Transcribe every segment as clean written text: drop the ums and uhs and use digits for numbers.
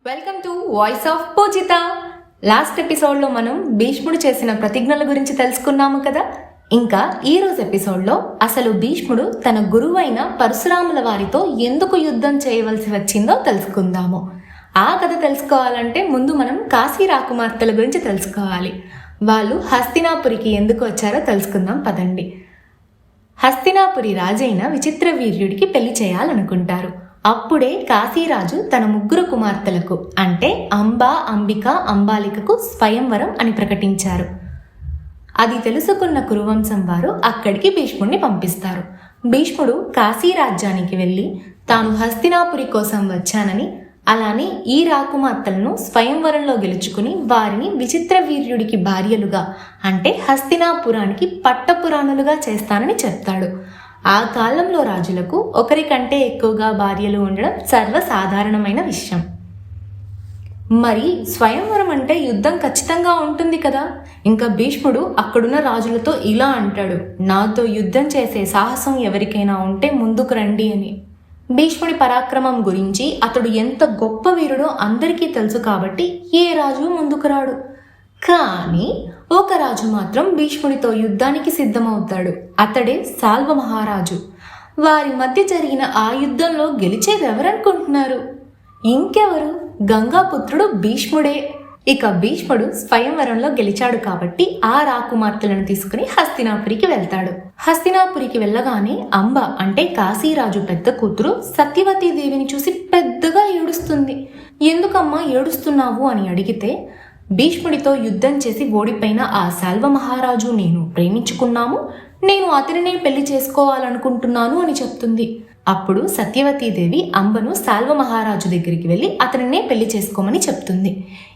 Welcome to voice of Pujitha. Last ఎపిసోడ్లో మనం భీష్ముడు చేసిన ప్రతిజ్ఞల గురించి తెలుసుకున్నాము కదా. ఇంకా ఈరోజు ఎపిసోడ్లో అసలు భీష్ముడు తన గురువైన పరశురాముల వారితో ఎందుకు యుద్ధం చేయవలసి వచ్చిందో తెలుసుకుందాము. ఆ కథ తెలుసుకోవాలంటే ముందు మనం కాశీ రాకుమార్తెల గురించి తెలుసుకోవాలి. వాళ్ళు హస్తినాపురికి ఎందుకు వచ్చారో తెలుసుకుందాం పదండి. హస్తినాపురి రాజైన విచిత్రవీర్యుడికి పెళ్లి చేయాలనుకుంటారు. అప్పుడే కాశీరాజు తన ముగ్గురు కుమార్తెలకు అంటే అంబ, అంబిక, అంబాలికకు స్వయంవరం అని ప్రకటించారు. అది తెలుసుకున్న కురువంశం వారు అక్కడికి భీష్ముడిని పంపిస్తారు. భీష్ముడు కాశీ రాజ్యానికి వెళ్ళి తాను హస్తినాపురి కోసం వచ్చానని, అలానే ఈ రాకుమార్తెలను స్వయంవరంలో గెలుచుకుని వారిని విచిత్రవీర్యుడికి భార్యలుగా అంటే హస్తినాపురానికి పట్టపురాణులుగా చేస్తానని చెప్తాడు. ఆ కాలంలో రాజులకు ఒకరికంటే ఎక్కువగా భార్యలు ఉండడం సర్వసాధారణమైన విషయం. మరి స్వయంవరం అంటే యుద్ధం ఖచ్చితంగా ఉంటుంది కదా. ఇంకా భీష్ముడు అక్కడున్న రాజులతో ఇలా అంటాడు, నాతో యుద్ధం చేసే సాహసం ఎవరికైనా ఉంటే ముందుకు రండి అని. భీష్ముడి పరాక్రమం గురించి, అతడు ఎంత గొప్ప వీరుడో అందరికీ తెలుసు కాబట్టి ఏ రాజు ముందుకు రాడు. కానీ ఒక రాజు మాత్రం భీష్ముడితో యుద్ధానికి సిద్ధమవుతాడు. అతడే సాల్వ మహారాజు. వారి మధ్య జరిగిన ఆ యుద్ధంలో గెలిచేది ఎవరనుకుంటున్నారు? ఇంకెవరు, గంగాపుత్రుడు భీష్ముడే. ఇక భీష్ముడు స్వయంవరంలో గెలిచాడు కాబట్టి ఆ రాకుమార్తెలను తీసుకుని హస్తినాపురికి వెళ్తాడు. హస్తినాపురికి వెళ్ళగానే అంబ అంటే కాశీరాజు పెద్ద కూతురు సత్యవతీదేవిని చూసి పెద్దగా ఏడుస్తుంది. ఎందుకమ్మా ఏడుస్తున్నావు అని అడిగితే, భీష్ముడితో యుద్ధం చేసి ఓడిపోయిన ఆ సాల్వ మహారాజు నేను ప్రేమించుకున్నాము, నేను అతనినే పెళ్లి చేసుకోవాలనుకుంటున్నాను అని చెప్తుంది. అప్పుడు సత్యవతీదేవి అంబను సాల్వ మహారాజు దగ్గరికి వెళ్ళి అతనినే పెళ్లి చేసుకోమని చెప్తుంది.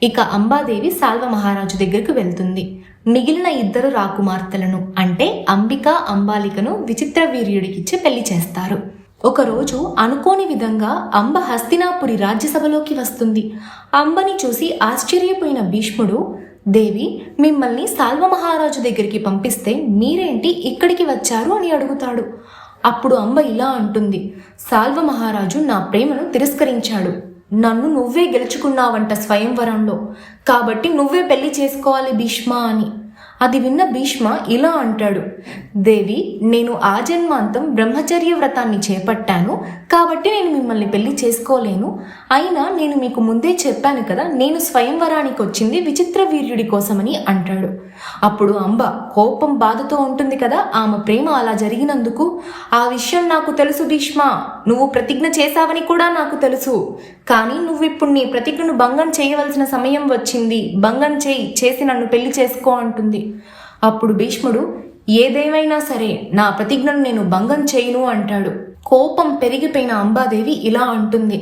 ఇక అంబాదేవి సాల్వ మహారాజు దగ్గరికి వెళ్తుంది. మిగిలిన ఇద్దరు రాకుమార్తెలను అంటే అంబిక, అంబాలికను విచిత్రవీర్యుడికిచ్చి పెళ్లి చేస్తారు. ఒకరోజు అనుకోని విధంగా అంబ హస్తినాపురి రాజ్యసభలోకి వస్తుంది. అంబని చూసి ఆశ్చర్యపోయిన భీష్ముడు, దేవి మిమ్మల్ని సాల్వ మహారాజు దగ్గరికి పంపిస్తే మీరేంటి ఇక్కడికి వచ్చారు అని అడుగుతాడు. అప్పుడు అంబ ఇలా అంటుంది, సాల్వ మహారాజు నా ప్రేమను తిరస్కరించాడు. నన్ను నువ్వే గెలుచుకున్నావంట స్వయంవరంలో, కాబట్టి నువ్వే పెళ్లి చేసుకోవాలి భీష్మ అని. అది విన్న భీష్మ ఇలా అంటాడు, దేవి నేను ఆజన్మాంతం బ్రహ్మచర్య వ్రతాన్ని చేపట్టాను కాబట్టి నేను మిమ్మల్ని పెళ్లి చేసుకోలేను. అయినా నేను మీకు ముందే చెప్పాను కదా, నేను స్వయంవరానికి వచ్చింది విచిత్రవీర్యుడి కోసమని అంటాడు. అప్పుడు అంబ కోపం బాధతో ఉంటుంది కదా, ఆమె ప్రేమ అలా జరిగినందుకు, ఆ విషయం నాకు తెలుసు భీష్మ, నువ్వు ప్రతిజ్ఞ చేశావని కూడా నాకు తెలుసు. కానీ నువ్విప్పుడు నీ ప్రతిజ్ఞను భంగం చేయవలసిన సమయం వచ్చింది, భంగం చేసి నన్ను పెళ్లి చేసుకో అంటుంది. అప్పుడు భీష్ముడు, ఏదేమైనా సరే నా ప్రతిజ్ఞను నేను భంగం చేయను అంటాడు. కోపం పెరిగిపోయిన అంబాదేవి ఇలా అంటుంది,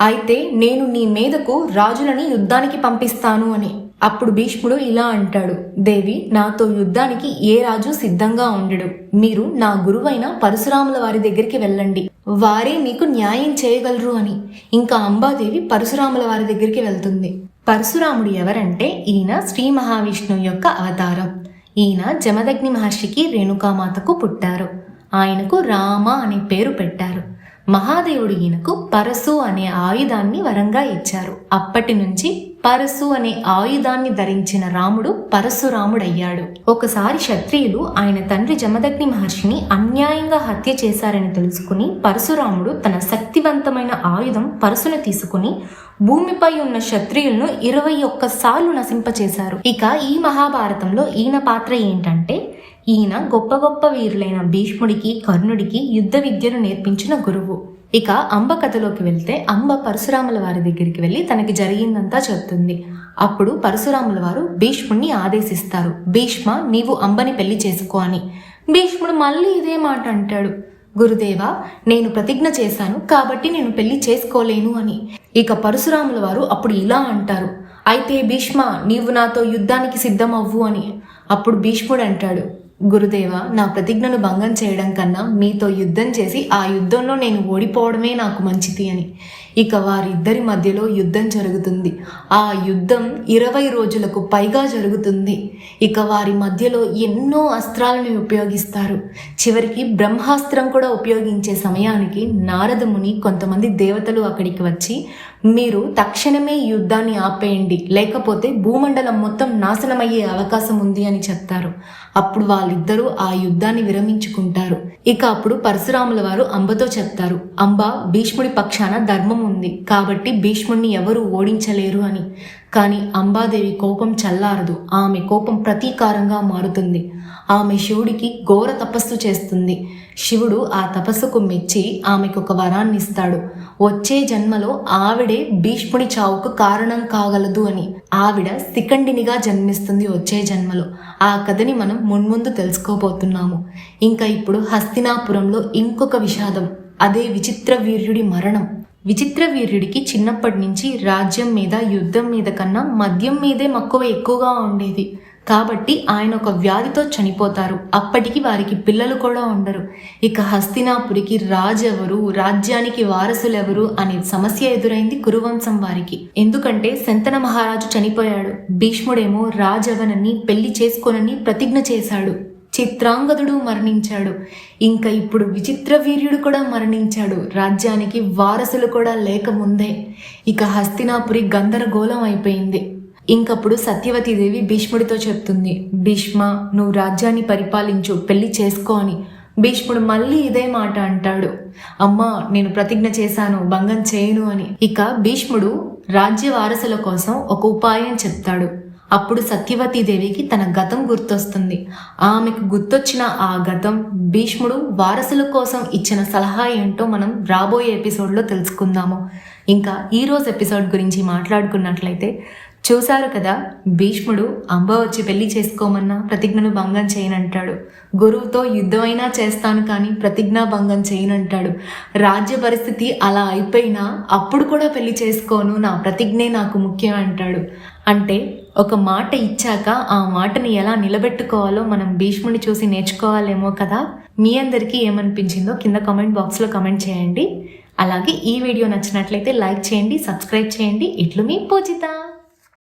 అయితే నేను నీ మీదకు రాజులని యుద్ధానికి పంపిస్తాను అని. అప్పుడు భీష్ముడు ఇలా అంటాడు, దేవి నాతో యుద్ధానికి ఏ రాజు సిద్ధంగా ఉండడు. మీరు నా గురువైన పరశురాముల వారి దగ్గరికి వెళ్ళండి, వారే మీకు న్యాయం చేయగలరు అని. ఇంకా అంబాదేవి పరశురాముల వారి దగ్గరికి వెళ్తుంది. పరశురాముడు ఎవరంటే ఈయన శ్రీ మహావిష్ణువు యొక్క అవతారం. ఈయన జమదగ్ని మహర్షికి రేణుకామాతకు పుట్టారు. ఆయనకు రామ అనే పేరు పెట్టారు. మహాదేవుడు ఈయనకు పరశు అనే ఆయుధాన్ని వరంగా ఇచ్చారు. అప్పటి నుంచి పరశు అనే ఆయుధాన్ని ధరించిన రాముడు పరశురాముడయ్యాడు. ఒకసారి క్షత్రియులు ఆయన తండ్రి జమదగ్ని మహర్షిని అన్యాయంగా హత్య చేశారని తెలుసుకుని పరశురాముడు తన శక్తివంతమైన ఆయుధం పరశును తీసుకుని భూమిపై ఉన్న క్షత్రియులను 21 సార్లు నశింపచేశారు. ఇక ఈ మహాభారతంలో ఈయన పాత్ర ఏంటంటే, ఈయన గొప్ప గొప్ప వీరులైన భీష్ముడికి, కర్ణుడికి యుద్ధ విద్యను నేర్పించిన గురువు. ఇక అంబ కథలోకి వెళ్తే, అంబ పరశురాముల వారి దగ్గరికి వెళ్ళి తనకి జరిగిందంతా చెప్తుంది. అప్పుడు పరశురాముల వారు భీష్ముడిని ఆదేశిస్తారు, భీష్మ నీవు అంబని పెళ్లి చేసుకో అని. భీష్ముడు మళ్ళీ ఇదే మాట అంటాడు, గురుదేవా నేను ప్రతిజ్ఞ చేశాను కాబట్టి నేను పెళ్లి చేసుకోలేను అని. ఇక పరశురాముల వారు అప్పుడు ఇలా అంటారు, అయితే భీష్మ నీవు నాతో యుద్ధానికి సిద్ధమవ్వు అని. అప్పుడు భీష్ముడు అంటాడు, గురుదేవ, నా ప్రతిజ్ఞను భంగం చేయడం కన్నా మీతో యుద్ధం చేసి ఆ యుద్ధంలో నేను ఓడిపోవడమే నాకు మంచిది అని. ఇక వారిద్దరి మధ్యలో యుద్ధం జరుగుతుంది. ఆ యుద్ధం 20 రోజులకు పైగా జరుగుతుంది. ఇక వారి మధ్యలో ఎన్నో అస్త్రాలను ఉపయోగిస్తారు. చివరికి బ్రహ్మాస్త్రం కూడా ఉపయోగించే సమయానికి నారద ముని కొంతమంది దేవతలు అక్కడికి వచ్చి, మీరు తక్షణమే ఈ యుద్ధాన్ని ఆపేయండి, లేకపోతే భూమండలం మొత్తం నాశనమయ్యే అవకాశం ఉంది అని చెప్తారు. అప్పుడు వాళ్ళిద్దరూ ఆ యుద్ధాన్ని విరమించుకుంటారు. ఇక అప్పుడు పరశురాముల వారు అంబతో చెప్తారు, అంబ, భీష్ముడి పక్షాన ధర్మం ఉంది కాబట్టి భీష్ముడిని ఎవరు ఓడించలేరు అని. కానీ అంబాదేవి కోపం చల్లారదు. ఆమె కోపం ప్రతీకారంగా మారుతుంది. ఆమె శివుడికి ఘోర తపస్సు చేస్తుంది. శివుడు ఆ తపస్సుకు మెచ్చి ఆమెకు ఒక వరాన్ని ఇస్తాడు. వచ్చే జన్మలో ఆవిడే భీష్ముడి చావుకు కారణం కాగలదు అని. ఆవిడ శిఖండినిగా జన్మిస్తుంది వచ్చే జన్మలో. ఆ కథని మనం మున్ముందు తెలుసుకోబోతున్నాము. ఇంకా ఇప్పుడు హస్తినాపురంలో ఇంకొక విషాదం, అదే విచిత్ర వీర్యుడి మరణం. విచిత్ర వీర్యుడికి చిన్నప్పటి నుంచి రాజ్యం మీద, యుద్ధం మీద కన్నా మద్యం మీదే మక్కువ ఎక్కువగా ఉండేది. కాబట్టి ఆయన ఒక వ్యాధితో చనిపోతారు. అప్పటికి వారికి పిల్లలు కూడా ఉండరు. ఇక హస్తినాపురికి రాజెవరు, రాజ్యానికి వారసులెవరు అనే సమస్య ఎదురైంది కురువంశం వారికి. ఎందుకంటే శంతన మహారాజు చనిపోయాడు. భీష్ముడేమో రాజవనని పెళ్లి చేసుకోనని ప్రతిజ్ఞ చేశాడు. చిత్రాంగదుడు మరణించాడు. ఇంకా ఇప్పుడు విచిత్ర వీర్యుడు కూడా మరణించాడు. రాజ్యానికి వారసులు కూడా లేకముందే ఇక హస్తినాపురి గందరగోళం అయిపోయింది. ఇంకప్పుడు సత్యవతీదేవి భీష్ముడితో చెప్తుంది, భీష్మ, నువ్వు రాజ్యాన్ని పరిపాలించు, పెళ్లి చేసుకో అని. భీష్ముడు మళ్ళీ ఇదే మాట అంటాడు, అమ్మా, నేను ప్రతిజ్ఞ చేశాను, భంగం చేయను అని. ఇక భీష్ముడు రాజ్య వారసుల కోసం ఒక ఉపాయం చెప్తాడు. అప్పుడు సత్యవతీదేవికి తన గతం గుర్తొస్తుంది. ఆమెకు గుర్తొచ్చిన ఆ గతం, భీష్ముడు వారసుల కోసం ఇచ్చిన సలహా ఏంటో మనం రాబోయే ఎపిసోడ్లో తెలుసుకుందాము. ఇంకా ఈరోజు ఎపిసోడ్ గురించి మాట్లాడుకున్నట్లయితే, చూశారు కదా, భీష్ముడు అంబ వచ్చి పెళ్లి చేసుకోమన్నా ప్రతిజ్ఞను భంగం చేయనంటాడు. గురువుతో యుద్ధమైనా చేస్తాను కానీ ప్రతిజ్ఞా భంగం చేయనంటాడు. రాజ్య పరిస్థితి అలా అయిపోయినా అప్పుడు కూడా పెళ్లి చేసుకోను, నా ప్రతిజ్ఞే నాకు ముఖ్యం అంటాడు. అంటే ఒక మాట ఇచ్చాక ఆ మాటని ఎలా నిలబెట్టుకోవాలో మనం భీష్ముని చూసి నేర్చుకోవాలేమో కదా. మీ అందరికీ ఏమనిపించిందో కింద కామెంట్ బాక్స్లో కామెంట్ చేయండి. అలాగే ఈ వీడియో నచ్చినట్లయితే లైక్ చేయండి, సబ్స్క్రైబ్ చేయండి. ఇట్లు మీ పూజిత.